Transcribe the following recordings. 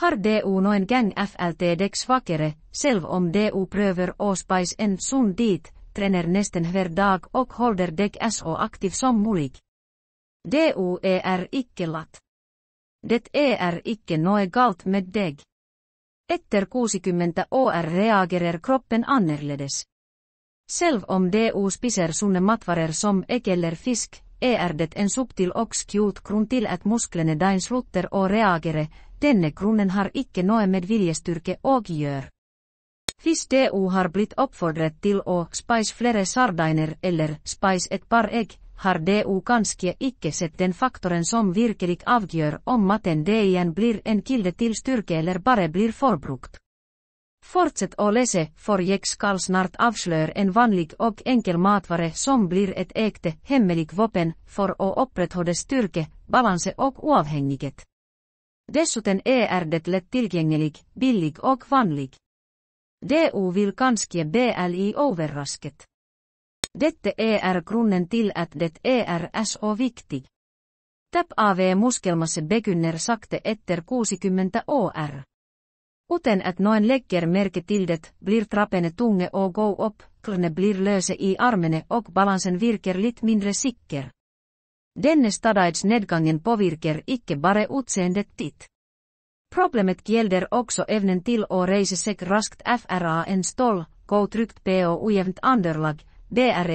Har du noen gang flt deg svakere, selv om du prøver å spise en sunn diet, trener nesten hver dag og holder deg så aktiv som mulig. Du ikke latt. Det ikke noe galt med deg. Etter 60 år reagerer kroppen annerledes. Selv om du spiser sunne matvarer som egg eller fisk, det en subtil og skjult grunn til at musklene dine slutter å reagere. Denne grunnen har ikke noe med viljestyrke å gjøre. Hvis du har blitt oppfordret til å spise flere sardiner eller spise et par egg, har du kanskje ikke sett den faktoren som virkelig avgjør om maten igjen blir en kilde til styrke eller bare blir forbrukt. Fortsett å lese, for jeg skal snart avsløre en vanlig og enkel matvare som blir et ekte, hemmelig våpen for å opprettholde styrke, balanse og uavhengighet. Dessuten det lett tilgjengelig, billig og vanlig. Du vil kanskje bli overrasket. Dette grunnen til at det så viktig. Tap av muskelmasse begynner sakte etter 60 år. Uten at noen legger merke til det, blir trappene tunge å gå opp, klørne blir løse i armene og balansen virker litt mindre sikker. Denne stadighetsnedgangen påvirker ikke bare utseendet ditt. Problemet gjelder også evnen til å reise seg raskt fra en stol, gå trygt på ujevnt underlag,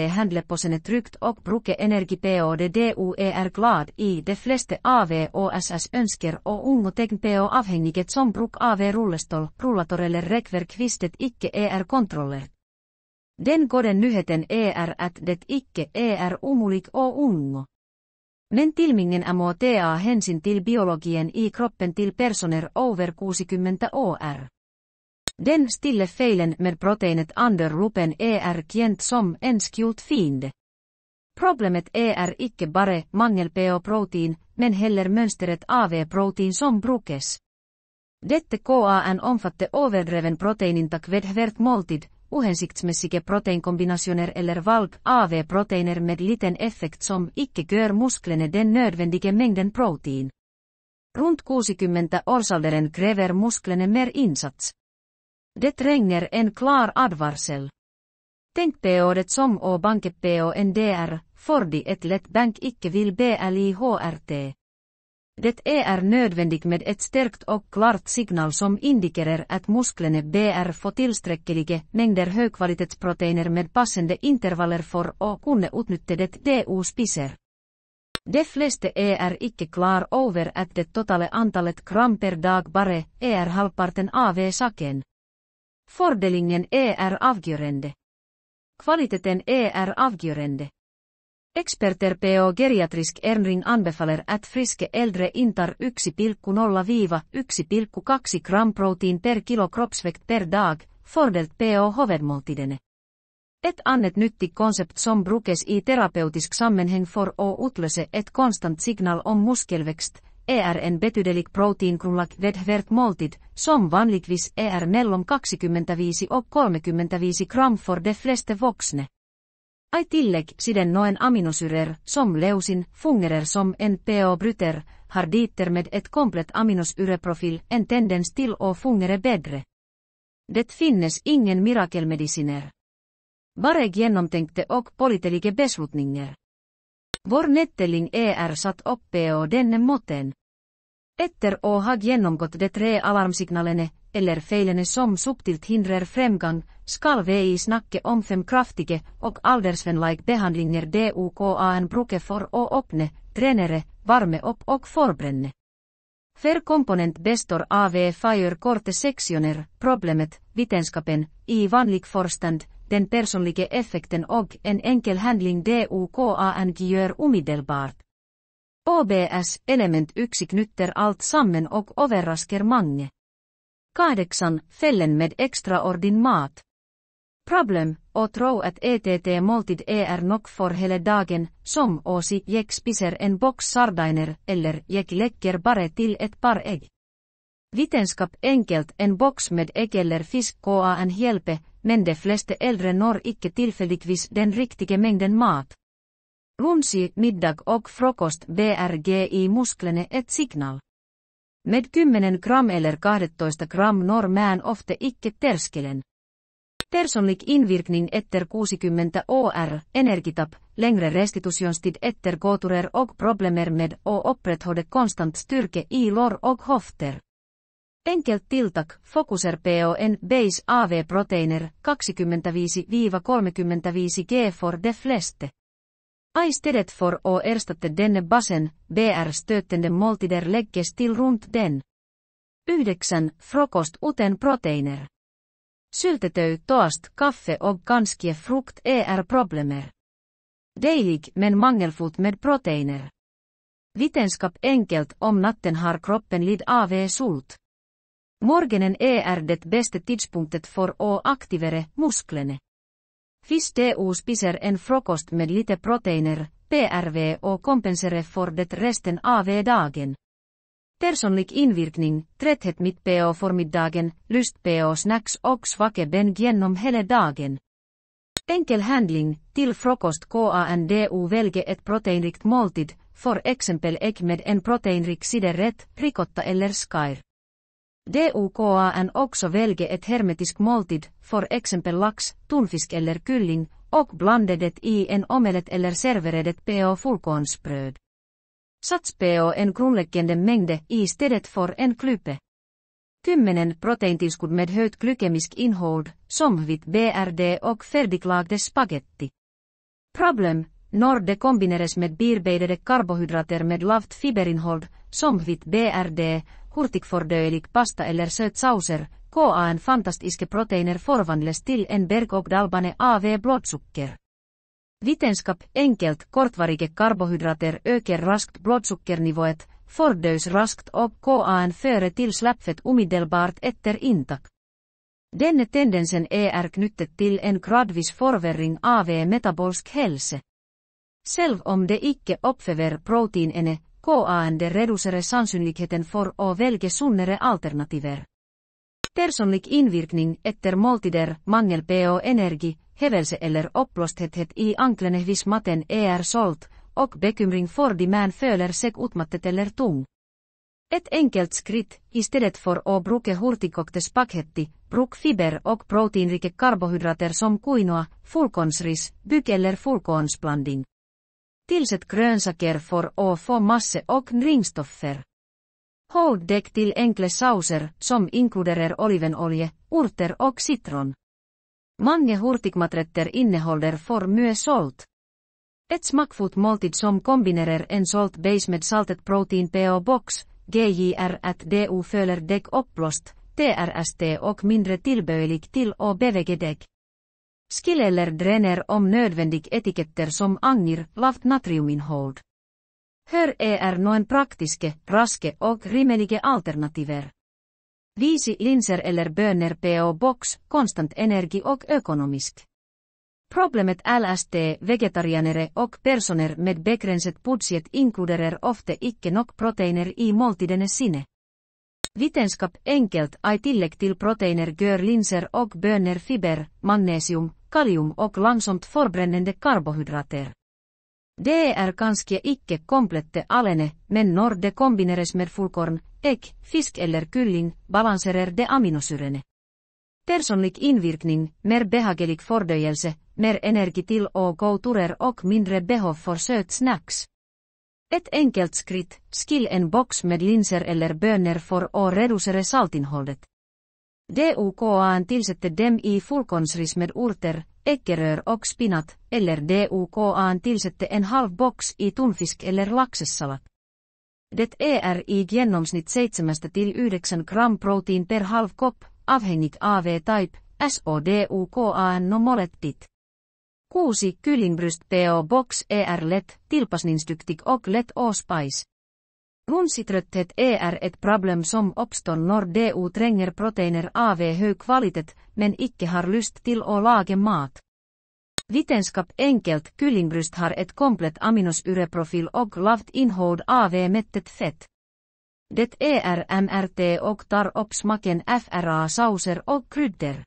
handle på sine trygt og bruke energi på det du glad i. De fleste av oss ønsker å unngå tegn på avhengighet som bruk av rullestol, rullator eller rekkverk hvis det ikke kontrollert. Den gode nyheten at det ikke umulig å unngå. Men tilmingen må ta hensyn til biologien i kroppen til personer over 60 år. Den stille feilen med proteinet under lupen kjent som en skjult fiende. Problemet ikke bare mangel på protein, men heller mønsteret av protein som brukes. Dette kan omfatte overdreven proteininntak ved hvert måltid, uhensiktsmessige proteinkombinasjoner eller valg av proteiner med liten effekt som ikke gjør musklene den nødvendige mengden protein. Rundt 60-årsalderen krever musklene mer innsats. Det trenger en klar advarsel. Tenk på det som å banke på en dør, fordi et lett bank ikke vil bli HRT. Det nødvendig med et sterkt og klart signal som indikerer at musklene får tilstrekkelige mengder høykvalitetsproteiner med passende intervaller for å kunne utnytte det du spiser. De fleste ikke klar over at det totale antallet gram per dag bare halvparten av saken. Fordelingen avgjørende. Kvaliteten avgjørende. Eksperter på geriatrisk ernæring anbefaler at friske eldre inntar 1,0–1,2 gram protein per kilo kroppsvekt per dag, fordelt på hovedmåltidene. Et annet nyttig konsept som brukes i terapeutisk sammenheng for å utløse et konstant signal om muskelvekst, en betydelig proteingrunnlag ved hvert måltid, som vanligvis mellom 25 og 35 gram for de fleste voksne. I tillegg siden noen aminosyrer, som leusin, fungerer som en pH-bryter, har dieter med et komplett aminosyreprofil en tendens til å fungere bedre. Det finnes ingen mirakelmedisiner. Bare gjennomtenkte og pålitelige beslutninger. Vår nettelling satt opp på denne måten. Etter å ha gjennomgått de 3 alarmsignalene, eller feilene som subtilt hindrer fremgang, skal vi snakke om 5 kraftige og aldersvennlige behandlinger du kan bruke for å åpne, trenere, varme opp og forbrenne. Hver komponent består av 4 korte seksjoner, problemet, vitenskapen, i vanlig forstand, den personlige effekten og en enkel handling du kan gjøre umiddelbart. OBS element 1 knytter alt sammen og overrasker mange. 8. Fellen med ekstraordin mat. Problem, å tro at måltid nok for hele dagen, som å si jeg spiser en boks sardiner, eller jeg legger bare til et par egg. Vitenskap enkelt, en boks med egg eller fisk kan hjelpe, men de fleste eldre når ikke tilfeldigvis den riktige mengden mat. Lunsj, middag og frokost gi musklene et signal. Med 10 gram eller 12 gram norr ofte icke terskelen. Personlig invirkning etter 60 år, energitap, längre restitutionstid etter gåturer och problemer med å opprettholde konstant styrke i lår og hofter. Enkelt tiltak, fokuser på en base AV-proteiner 25-35 g for de fleste. I stedet for å erstatte denne basen, BR-støttende måltider legges til rundt den. 9. Frokost uten proteiner. Syltetøy, toast, kaffe og ganske frukt problemer. Deilig, men mangelfullt med proteiner. Vitenskap enkelt om natten har kroppen lid av sult. Morgenen det beste tidspunktet for å aktivere musklene. Hvis du spiser en frokost med lite proteiner, PRV og kompensere for det resten av dagen. Personlig invirkning, tretthet midt på formiddagen, lyst på snacks og svake ben gjennom hele dagen. Enkel handling, til frokost kan du velge et proteinrikt måltid, for eksempel egg med en proteinrik siderett, ricotta eller skyr. Du kan også velge et hermetisk måltid, for eksempel laks, tunfisk eller kylling, og blande det i en omelett eller servere det på fullkornsbrød. Sats på en grunnleggende mengde i stedet for en klype. 10 proteintilskudd med høyt glykemisk innhold, som hvitt BRD og ferdiglagde spagetti. Problem, når det kombineres med bearbeidede karbohydrater med lavt fiberinnhold, som hvitt BRD, hurtigfordøyelig pasta eller søtsauser, kan fantastiske proteiner forvandles til en berg-og-dalbane av blodsukker. Vitenskap enkelt kortvarige karbohydrater øker raskt blodsukkernivået, fordøys raskt og kan føre til slappfett umiddelbart etter inntak. Denne tendensen knyttet til en gradvis forverring av metabolsk helse. Selv om det ikke opphever proteinene, kan det redusere sannsynligheten for å velge sunnere alternativer. Personlig innvirkning etter måltider, mangel på energi, hevelse eller oppblåsthet i anklene hvis maten solgt, og bekymring fordi man føler seg utmattet eller tung. Et enkelt skritt, i stedet for å bruke hurtigkokte spagetti, bruk fiber og proteinrike karbohydrater som quinoa, fullkornsris, bygg eller fullkornsblanding. Tilsett grønnsaker for å få masse og næringsstoffer. Hold deg til enkle sauser, som inkluderer olivenolje, urter og sitron. Mange hurtigmatretter inneholder for mye salt. Et smakfullt måltid som kombinerer en salt base med saltet protein på boks, GJR at du føler deg oppblåst, TRST og mindre tilbøyelig til å bevege deg. Skill eller drener om nødvendig etiketter som angir lavt natriuminnhold. Her noen praktiske, raske og rimelige alternativer. Visi linser eller bønner på boks, konstant energi og økonomisk. Problemet LSD, vegetarianere og personer med begrenset budget inkluderer ofte ikke nok proteiner i måltidene sine. Vitenskap enkelt i tillegg til proteiner gjør linser og bønner fiber, magnesium, kalium og langsomt forbrennende karbohydrater. Det ganske ikke komplette alene, men når det kombineres med fullkorn, egg, fisk eller kylling, balanserer det aminosyrene. Personlig innvirkning, mer behagelig fordøyelse, mer energi til å gå turer og mindre behov for søt snacks. Et enkelt skritt, skill en boks med linser eller bønner for å redusere saltinnholdet. Du kan tilsette dem i fullkornsris med urter, eggerør og spinat, eller du kan tilsette en halv boks i tunfisk eller laksesalat. Det i gjennomsnitt 7-9 gram protein per halv kopp, avhengig av type, du kan nå målet ditt. 6 kyllingbryst på boks lett, tilpasningsdyktig og lett å spise. Lunsitrøtthet et problem som oppstår når du trenger proteiner av høy kvalitet, men ikke har lyst til å lage mat. Vitenskap enkelt, kyllingbryst har et komplett aminosyreprofil og lavt innhold av mettet fett. Det MRT og tar opp smaken fra sauser og krydder.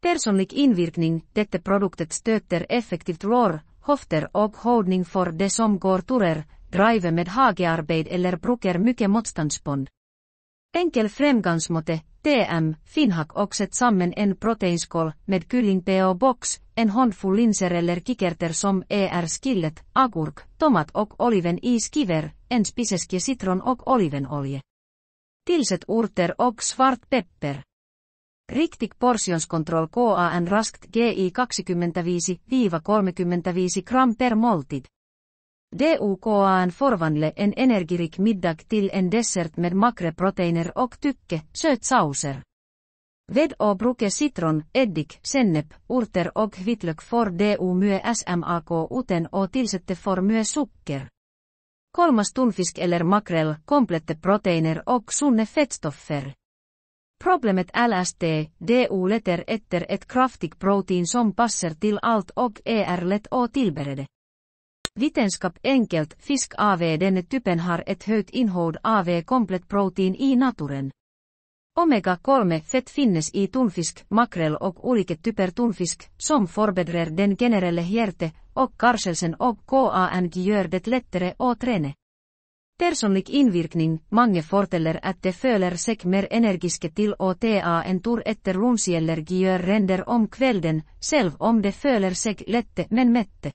Personlig innvirkning, dette produktet støtter effektivt lår, hofter og holdning for det som går turer, driver med hagearbeid eller bruker mye motstandsbånd. Enkel fremgangsmåte, TM, finhak okset sammen en proteinskål med kylling på box, en håndfull linser eller kikerter som skillet, agurk, tomat och oliven i skiver, en spiseske citron och olivenolje. Tilset urter och svart pepper. Riktig portionskontroll KAN raskt GI 25-35 gram per måltid. DUKAN forvandle en energirik middag till en dessert med makreproteiner och tycke, sötsauser. Ved och bruke citron, eddik, sennep, urter och vitlök for DU myö SMAK uten och tilsette for myö sukker. Kolmas tunfisk eller makrel, komplette proteiner och sunne fettstoffer. Problemet LST, DU letter etter ett kraftig protein som passer till allt och lätt och tillberede. Vetenskap enkelt, fisk av denne typen har ett högt innehåll av komplett protein i naturen. Omega-3 fett finnes i tunfisk, makrel och olika typer tunfisk, som förbättrar den generella hjärte- och karselsen och KAN gör det lättare att träna. Personlig invirkning, mange forteller att de føler sig mer energiske till att ta en tur efter lunch eller gör render om kvällen, selv om de føler sig lätte men mätte.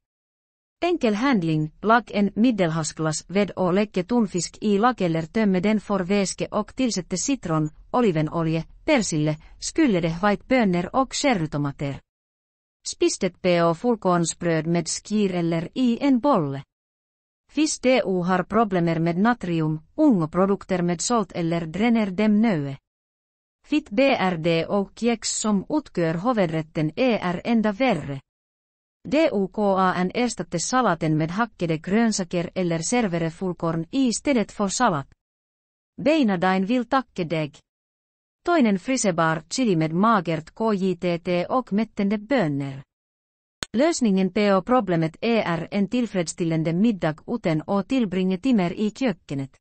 Enkel handling, lag en middelhavsglas ved och lägge tunfisk i lag eller tömme den for väske och tillsätte citron, olivenolje, persille, skyllede whitebönor och cherrytomater. Spistet på fullkornsbröd med skir eller i en bolle. Fisk DU har problemer med natrium, ungoprodukter med salt eller dräner dem nöe. Fitt BRD och kex som utgör huvudrätten enda värre. DUKAN erstatte salaten med hackade grönsaker eller servere fullkorn istället för salat. Beinadain vill tacka deg. Toinen frisebar chili med magert KJTT och mättande bönor. Lösningen på problemet en tillfredsställande middag uten och tillbringa timmar i kökenet.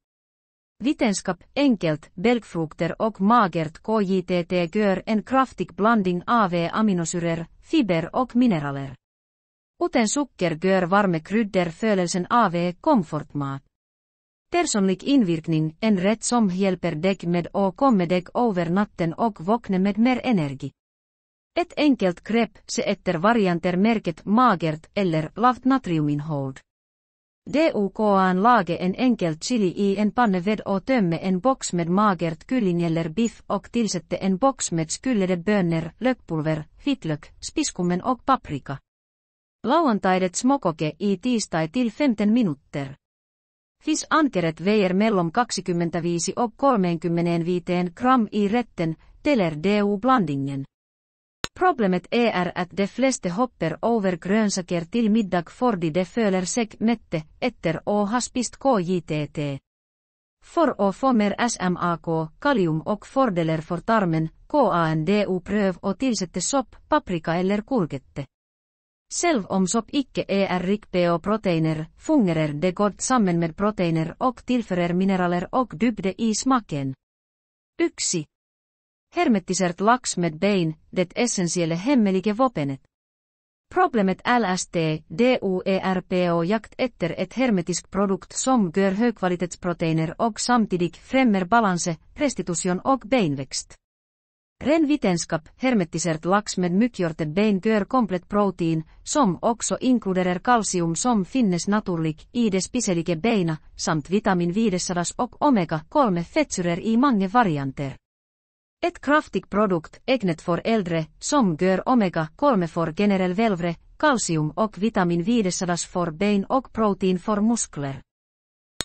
Vetenskap enkelt, belgfrukter och magert KJTT gör en kraftig blandning av aminosyrer, fiber och mineraler. Uten sukker gör varme kryddor følelsen av komfortmat. Personlig invirkning, en rätt som hjälper deg med att komma deg över natten och vakna med mer energi. Ett enkelt grepp, se efter varianter märket magert eller lavt natriuminnehåll. DUKAN lage en enkel chili i en panne ved och tömme en box med magert kylling eller biff och tillsätte en box med skyllede bönor, lökpulver, vitlök, spiskummen och paprika. Lauantaidet smokoke i tiistai till 15 minutter. Fish ankeret väger mellom 25 och 35 gram i rätten, teller DU-blandingen. Problemet att de flesta hopper över grönsaker till middag fordi de føler sig mätte efter att ha spist KJTT. För att få mer SMAK, kalium och fördelar för tarmen, KAN DU-pröv och tillsätte sopp, paprika eller kurkette. Selv om sopp ikke rik på proteiner, fungerer det gott sammen med proteiner och tillförer mineraler och dybde i smaken. 1. Hermettisert laks med bein, det essentielle hemmelige våpenet. Problemet LST, DUERPO jakt efter ett hermetisk produkt som gör högkvalitetsproteiner och samtidigt främmer balanse, restitution och beinväxt. Ren vetenskap, hermettisert laks med mygggjorte bein gör komplett protein, som också inkluderar kalcium som finnes naturlig i de spiselige beina, samt vitamin 500 och omega-3 fettsyrer i mange varianter. Ett kraftig produkt, ägnet för äldre, som gör omega-3 för generell välvre, kalcium och vitamin 500 för bein och protein för muskler.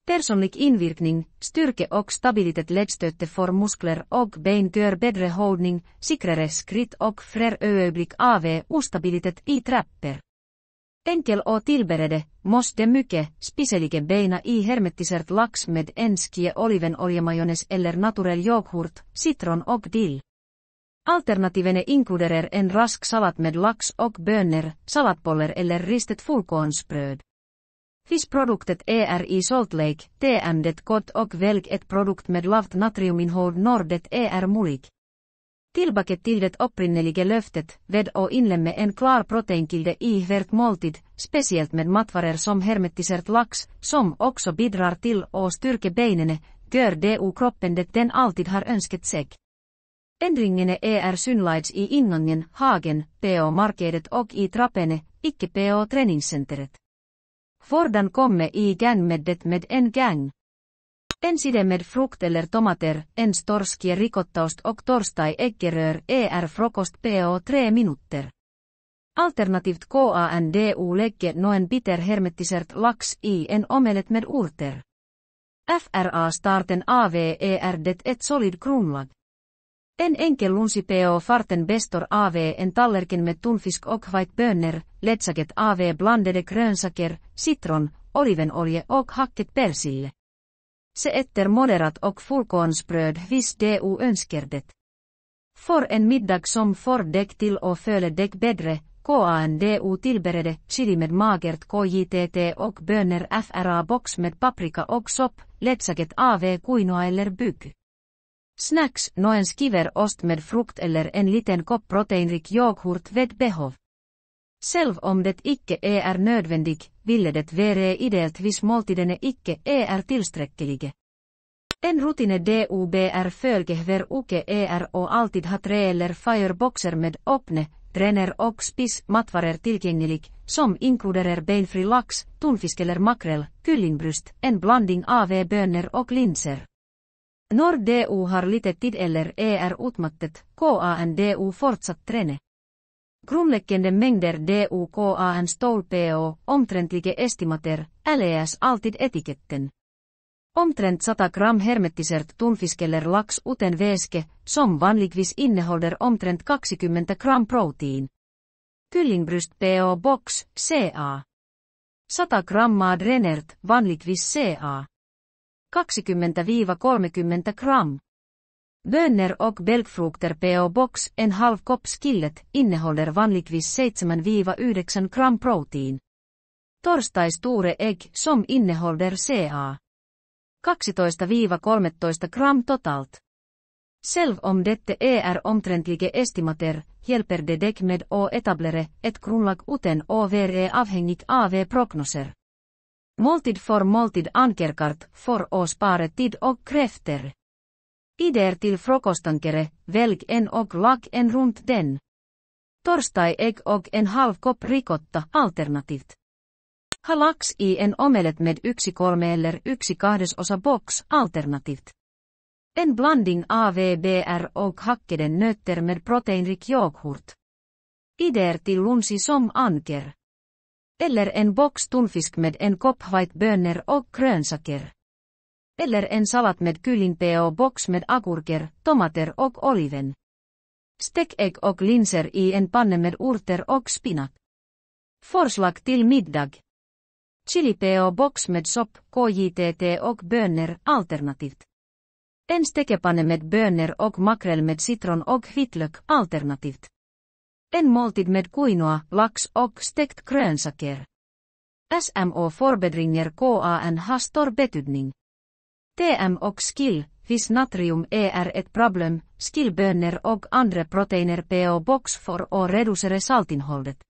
Personlig invirkning, styrke och stabilitet ledstötte för muskler och bein gör bättre hållning, sikrare skritt och fler ögonblick av ustabilitet i trappor. Enkel och tillberede, måste mycket, spiselige beina i hermettisert laks med en skie olivenoljemajones eller naturell yoghurt, citron och dill. Alternativene inkluderar en rask salat med lax och bönor, salatboller eller ristet fullkornsbröd. Fiskproduktet i Salt Lake, det gott och välj ett produkt med lavt natriuminnehåll när det mulig. Tillbaka till det opprinnelige löftet, ved och inlemme en klar proteinkilde i hvert måltid, speciellt med matvarer som hermettisert laks, som också bidrar till att styrke beinene, gör DU-kroppen det den alltid har önskat sig. Ändringarna är synlights i ingången, hagen, PO-markedet och i trappene, icke PO-träningscenteret. Fordan komme i gang med det med en gang. En side med frukt eller tomater, en torskie rikottaost och torstai äggerör frukost PO 3 minuter. Alternativt KANDU lägge noen bitter hermettisert lax i en omelet med urter. FRA starten det ett solid grundlag. En enkel lunsi PO farten bestor en tallerken med tunfisk och bönner, ledsaket blandade grönsaker, citron, olivenolje och hacket persille. Se etter moderat och fullkornsbröd vis du önsker det. För en middag som får dig till och föle dig bättre, KANDU tillberede chili med magert KJTT och bönner FRA box med paprika och sopp, ledsaket quinoa eller bygg. Snacks, noen skiver ost med frukt eller en liten kopp proteinrik yoghurt ved behov. Selv om det icke nödvändig, ville det vere ideelt vis måltidene icke tillsträcklige. En rutine DUBR fölgehver uke och alltid ha 3 eller fireboxer med öppne, dräner och spis matvarer tillgänglig, som inkluderar beinfri lax, tunfisk eller makrel, kyllingbröst, en blandning bönor och linser. Når DU har lite tid eller utmattet, KANDU fortsatt trene. Grundläggande mängder DU KAN stol PO, omtrentlige estimater, LES alltid etiketten. Omtrent 100 gram hermettisert tunfisk eller lax uten väske, som vanligtvis innehåller omtrent 20 gram protein. Kyllingbröst PO box, CA. 100 grammaa drenert, vanligtvis CA. 20-30 gram. Bönner och belgfrukter PO box, en halv kopp skillet, innehåller vanligtvis 7-9 gram protein. Torstai store ägg, som innehåller CA. 12-13 gram totalt. Selv om dette omtrentlige estimater, hjälper det dig med å etablere ett grundlag uten å være avhängigt prognoser. Måltid för måltid ankerkart för å spare tid och krefter. Idéer till frukostankere, välj en och lag en runt den. Torstai ägg och en halv kopp ricotta, alternativt. Ha lax i en omelet med 1/3 eller 1/2 box, alternativt. En blandning BR och hackeden nötter med proteinrik yoghurt. Idéer till lunsi som anker. Eller en box tunfisk med en kopp bönor och grönsaker. Eller en salat med kylling PO box med agurker, tomater och oliven. Stek ägg och linser i en panne med urter och spinat. Forslag till middag. Chili PO box med sopp, KJTT och bönor, alternativt. En stekepanne med bönor och makrel med citron och vitlök, alternativt. En måltid med quinoa, lax och stekt grönsaker. SMO förbättringar KAN har stor betydning. TM och skill, vis natrium ett problem, skillbönor och andra proteiner PO box för att reducera saltinnehållet.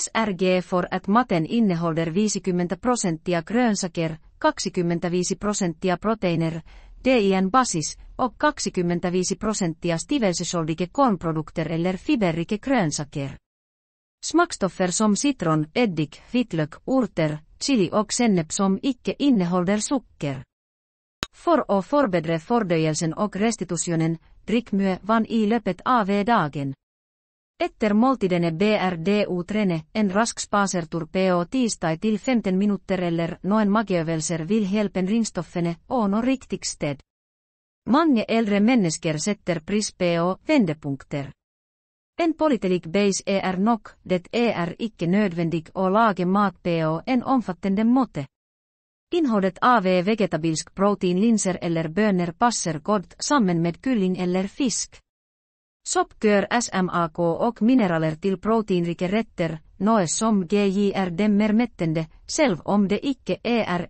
SRG för att maten innehåller 50% grönsaker, 25% proteiner, DIN basis och 25% stivelsesoldige kornprodukter eller fiberrike grönsaker. Smakstoffer som citron, eddik, vitlök, urter, chili och sennep som icke innehåller socker. För att förbättra fördöjelsen och restitutionen, drick myö van i löpet av dagen. Etter måltidene BRDU trene, en rask spasertur PO tisdag till 15 minuter eller noen mageövelser vill hjälpen ringstoffene och riktig sted. Mange äldre mennesker sätter pris PO vendepunkter. En pålitlig base nok, det icke nödvändig och lage mat PO en omfattande måte. Innehållet av vegetabilsk protein linser eller bönor passer gott samman med kylling eller fisk. Sopp gör SMAK och mineraler till proteinrika rätter, noe som GJR dämmer mättande, selv om det icke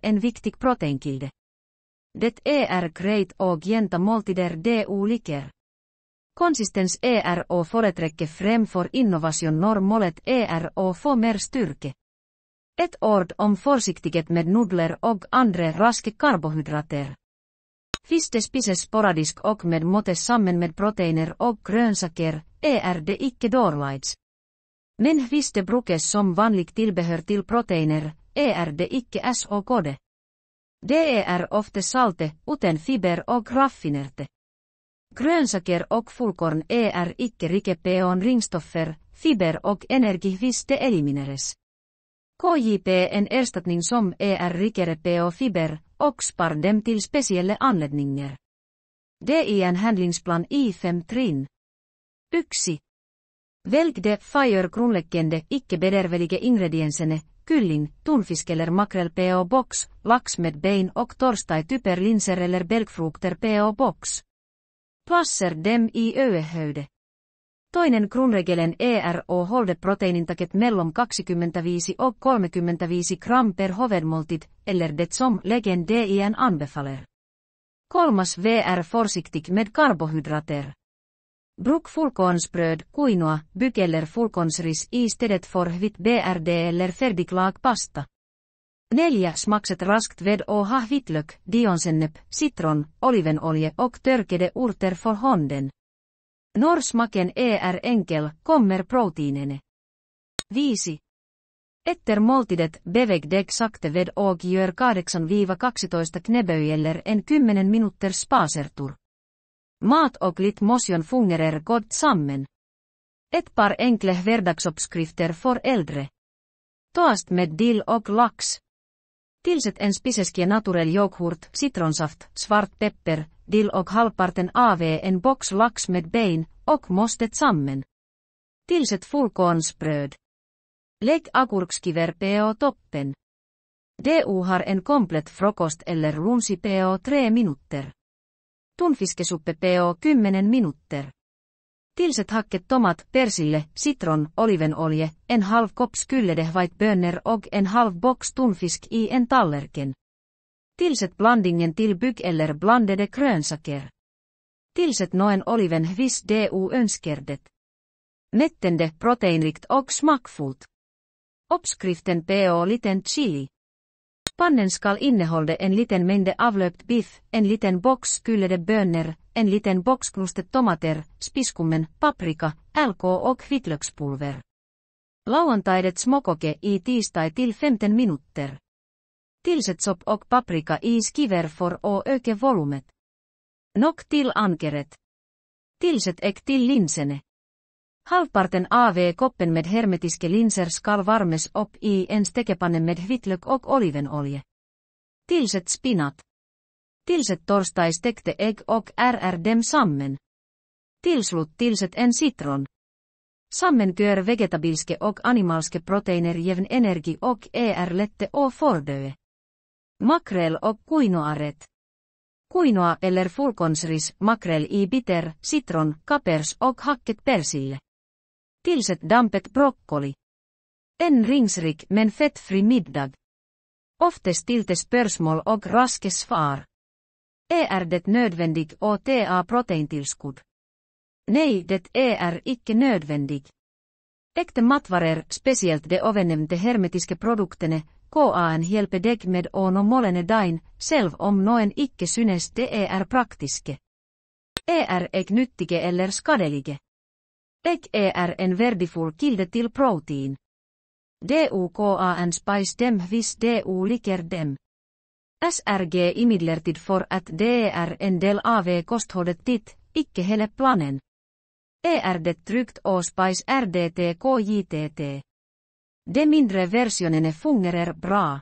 en viktig proteinkilde. Det greit och jänta måltider DU liker. Konsistens och foreträcke frem för innovation normolet och få mer styrke. Ett ord om försiktighet med nudler och andra raske karbohydrater. Fistes spises sporadisk och med motes samman med proteiner och grönsaker, det icke dårlights. Men viste brukes som vanligt tillbehör till proteiner, det icke så gode. Det ofta salte, uten fiber och raffinerte. Grönsaker och fullkorn icke rike på ringstoffer, fiber och energi viste elimineres. KJP en ersättning som rikere på fiber, och spar dem till speciella anledningar. Det är en handlingsplan i 5 trin. 1. Välj de fire grundläggande icke-bedervelige ingrediensene, kyllin, tunfisk eller makrel på box, lax med bein och torstai typer linser eller belgfrukter på box. Plasser dem i ööhöyde. Toinen grundregelen hålde proteiinintaket mellom 25 och 35 gram per hovedmåltid, eller det som legendien anbefaller. 3. Försiktig med karbohydrater. Bruk fullkornsbröd, quinoa, byg eller fullkornsris i stedet för vitt brd eller färdiglag pasta. 4. Smakset raskt ved och ha vitlök, dionsennep, citron, olivenolje och törkede urter för handen. Når smaken enkel, kommer proteinene. 5. Efter måltidet beveg deg sakte ved och gör 8-12 kneböj en 10 minuter spasertur. Mat och lit motion fungerer gott samman. Ett par enkle hverdagsuppskrifter för äldre. Toast med dill och lax. Tillsätt en spiseskie naturell yoghurt, citronsaft, svart pepper, dill och halvparten av en box lax med bein, och mostet samman. Tillsätt fullkornsbröd. Lägg agurkskiver på toppen. Du har en komplett frukost eller lunch på 3 minuter. Tunfiskesuppe på 10 minuter. Tillsätt hacket tomat, persille, citron, olivenolje, en halv kopp skyllede whitebönor och en halv box tunfisk i en tallerken. Tillsätt blandningen till byg eller blandade grönsaker. Tillsätt noen oliven viss du önsker det. Mättande, proteinrikt och smakfullt. Uppskriften på liten chili. Pannen skall innehålla en liten mängd avlöpt biff, en liten box skyllede bönor, en liten box knustet tomater, spiskummen, paprika, LK och vitlökspulver. Lauantaidet smokoke i tiistai till 15 minuter. Tillsätt sop och paprika i skiver för att öka volumet. Nok till ankeret. Tillsätt ägg till linsene. Halvparten av koppen med hermetiske linser skall varmes upp i en stekepanne med vitlök och olivenolje. Tillsätt spinat. Tillsätt torstai stekte ägg och dem samman. Tillslut tillsätt en citron. Sammenkör vegetabilske och animalske proteiner jävn energi och lette och fördöe. Makrel och quinoaret. Quinoa eller fullkornsris, makrel i bitter, citron, kapers och hacket persille. Tillsätt dampet broccoli. En ringsrik men fettfri middag. Oftast till spörsmål och raske svar. Det nödvändig att ta proteintillskudd? Nej, det icke nödvändig. Äkta matvarer, speciellt de ovennämnde hermetiske produktene, kan hjälpa deg med no molene dain, selv om noen icke synes det praktiske. Ägg nyttige eller skadelige. Ägg en värdefull kilde till protein. Du kan spice dem viss du liker dem. SRG imidlertid för att det en del av kosthållet dit, icke hele planen. Det tryggt och spice RDT KJTT. De mindre versionene fungerer bra.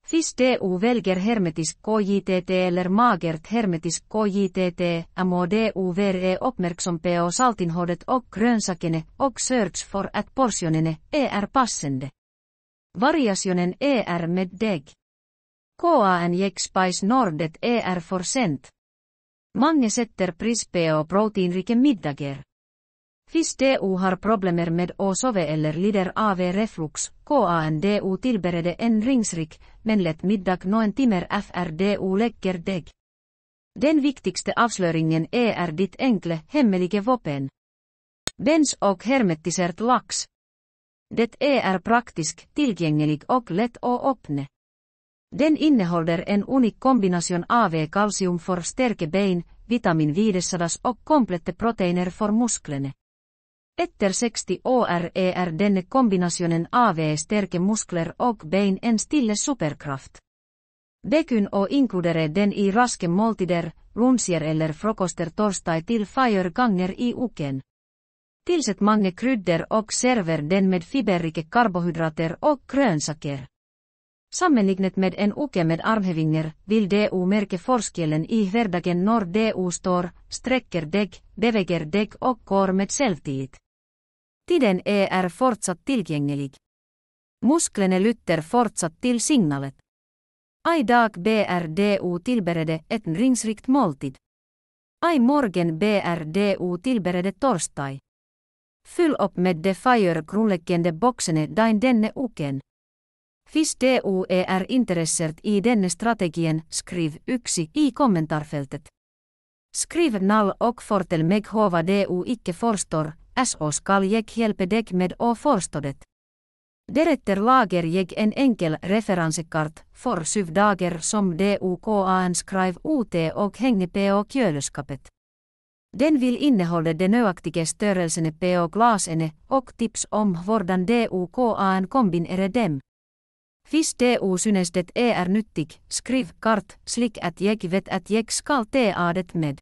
Fis du väljer hermetisk KJTT eller magert hermetisk KJTT, må du vara uppmärksam på saltinhållet och grönsakene och search för att portionene passande. Variationen med deg. Kan jag spice nordet för sent. Mange sätter pris på proteinrike middager. Fis du har problemer med att sove eller lider av reflux, kan du tillbereda en ringsrik, men lätt middag noen timer du lägger deg. Den viktigste avslöringen ditt enkle, hemmelige vapen. Bens och hermetiserat lax. Det praktisk, tillgänglig och lätt att öppna. Den innehåller en unik kombination av kalcium för stärke bein, vitamin 500 och komplette proteiner för musklerna. Efter 60 år är denne kombinationen av stärke muskler och bein en stille superkraft. Bekyn och inkludere den i raske måltider, luncher eller frokoster torsdag till 4 gånger i uken. Tillsätt många kryddor och server den med fiberrika karbohydrater och grönsaker. Sammanlignet med en uke med armhävningar vill DU märka forskellen i hverdagen när DU står, sträcker däck, beväger däck och går med självtillit. Tiden är fortsatt tillgänglig. Musklerna lytter fortsatt till signalet. Ai dag br DU tillberede ett ringsrikt måltid. Ai morgen br DU tillberede torsdag. Fyll upp med de 4 grundläggande boxarna denne uken. Hvis DU är intresserad i denne strategien, skriv 1 i kommentarfältet. Skriv 0 och fortell meg hova DU icke förstår, så skall jag hjälpa dig med å förstå det. Därefter lager jag en enkel referensekart för 7 dagar som DU kan skriva ut och hänga på kylskåpet. Den vill innehålla de nöjaktiga störelserna på glasen och tips om hurdan DU kan kombinera dem. Hvis DU synes det är nyttig, skriv kart slik att jag vet att jag skall ta det med.